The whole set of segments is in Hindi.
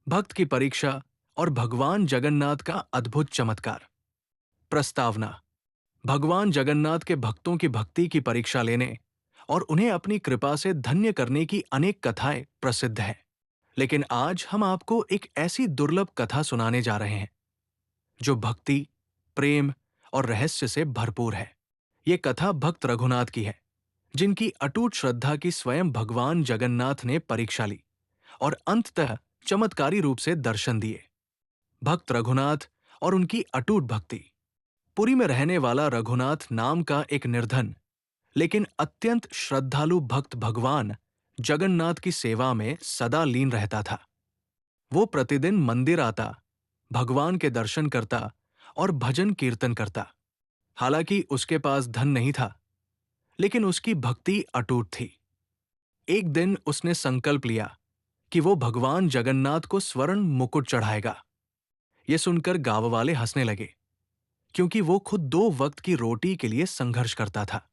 भक्त की परीक्षा और भगवान जगन्नाथ का अद्भुत चमत्कार। प्रस्तावना। भगवान जगन्नाथ के भक्तों की भक्ति की परीक्षा लेने और उन्हें अपनी कृपा से धन्य करने की अनेक कथाएं प्रसिद्ध हैं। लेकिन आज हम आपको एक ऐसी दुर्लभ कथा सुनाने जा रहे हैं जो भक्ति, प्रेम और रहस्य से भरपूर है। ये कथा भक्त रघुनाथ की है, जिनकी अटूट श्रद्धा की स्वयं भगवान जगन्नाथ ने परीक्षा ली और अंततः चमत्कारी रूप से दर्शन दिए। भक्त रघुनाथ और उनकी अटूट भक्ति। पुरी में रहने वाला रघुनाथ नाम का एक निर्धन लेकिन अत्यंत श्रद्धालु भक्त भगवान जगन्नाथ की सेवा में सदा लीन रहता था। वो प्रतिदिन मंदिर आता, भगवान के दर्शन करता और भजन कीर्तन करता। हालांकि उसके पास धन नहीं था, लेकिन उसकी भक्ति अटूट थी। एक दिन उसने संकल्प लिया कि वो भगवान जगन्नाथ को स्वर्ण मुकुट चढ़ाएगा। ये सुनकर गांव वाले हंसने लगे, क्योंकि वो खुद 2 वक्त की रोटी के लिए संघर्ष करता था।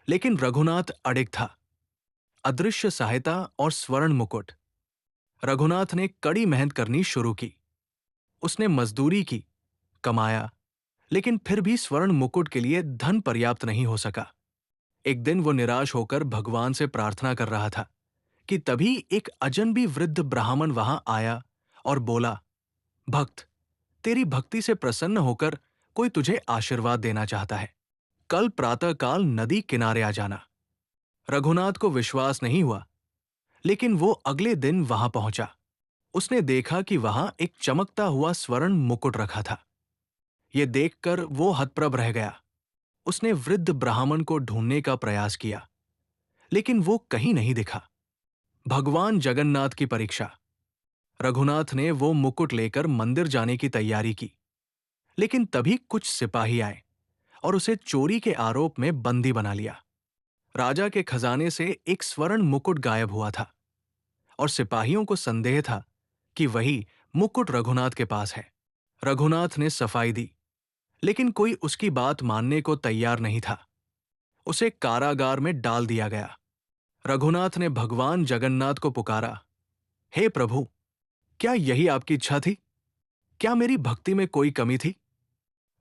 लेकिन रघुनाथ अडिग था। अदृश्य सहायता और स्वर्ण मुकुट। रघुनाथ ने कड़ी मेहनत करनी शुरू की। उसने मजदूरी की, कमाया, लेकिन फिर भी स्वर्ण मुकुट के लिए धन पर्याप्त नहीं हो सका। एक दिन वो निराश होकर भगवान से प्रार्थना कर रहा था कि तभी एक अजनबी वृद्ध ब्राह्मण वहां आया और बोला, भक्त, तेरी भक्ति से प्रसन्न होकर कोई तुझे आशीर्वाद देना चाहता है। कल प्रातःकाल नदी किनारे आ जाना। रघुनाथ को विश्वास नहीं हुआ, लेकिन वो अगले दिन वहां पहुंचा। उसने देखा कि वहां एक चमकता हुआ स्वर्ण मुकुट रखा था। ये देखकर वो हतप्रभ रह गया। उसने वृद्ध ब्राह्मण को ढूंढने का प्रयास किया, लेकिन वो कहीं नहीं दिखा। भगवान जगन्नाथ की परीक्षा। रघुनाथ ने वो मुकुट लेकर मंदिर जाने की तैयारी की, लेकिन तभी कुछ सिपाही आए और उसे चोरी के आरोप में बंदी बना लिया। राजा के खजाने से एक स्वर्ण मुकुट गायब हुआ था और सिपाहियों को संदेह था कि वही मुकुट रघुनाथ के पास है। रघुनाथ ने सफाई दी, लेकिन कोई उसकी बात मानने को तैयार नहीं था। उसे कारागार में डाल दिया गया। रघुनाथ ने भगवान जगन्नाथ को पुकारा, हे प्रभु, क्या यही आपकी इच्छा थी? क्या मेरी भक्ति में कोई कमी थी?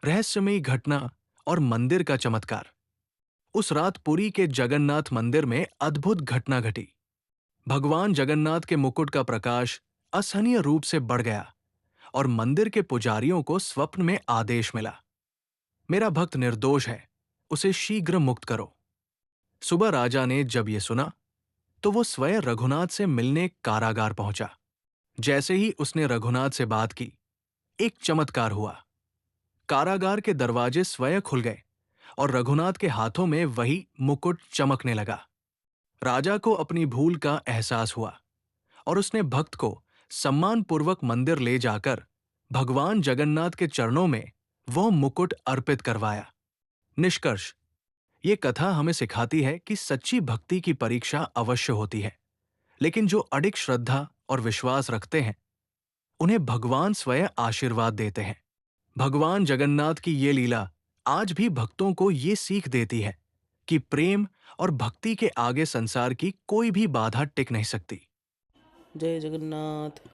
रहस्यमयी घटना और मंदिर का चमत्कार। उस रात पुरी के जगन्नाथ मंदिर में अद्भुत घटना घटी। भगवान जगन्नाथ के मुकुट का प्रकाश असहनीय रूप से बढ़ गया और मंदिर के पुजारियों को स्वप्न में आदेश मिला, मेरा भक्त निर्दोष है, उसे शीघ्र मुक्त करो। सुबह राजा ने जब ये सुना, तो वो स्वयं रघुनाथ से मिलने कारागार पहुंचा। जैसे ही उसने रघुनाथ से बात की, एक चमत्कार हुआ। कारागार के दरवाजे स्वयं खुल गए और रघुनाथ के हाथों में वही मुकुट चमकने लगा। राजा को अपनी भूल का एहसास हुआ और उसने भक्त को सम्मानपूर्वक मंदिर ले जाकर भगवान जगन्नाथ के चरणों में वह मुकुट अर्पित करवाया। निष्कर्ष। ये कथा हमें सिखाती है कि सच्ची भक्ति की परीक्षा अवश्य होती है, लेकिन जो अडिग श्रद्धा और विश्वास रखते हैं, उन्हें भगवान स्वयं आशीर्वाद देते हैं। भगवान जगन्नाथ की ये लीला आज भी भक्तों को ये सीख देती है कि प्रेम और भक्ति के आगे संसार की कोई भी बाधा टिक नहीं सकती। जय जगन्नाथ।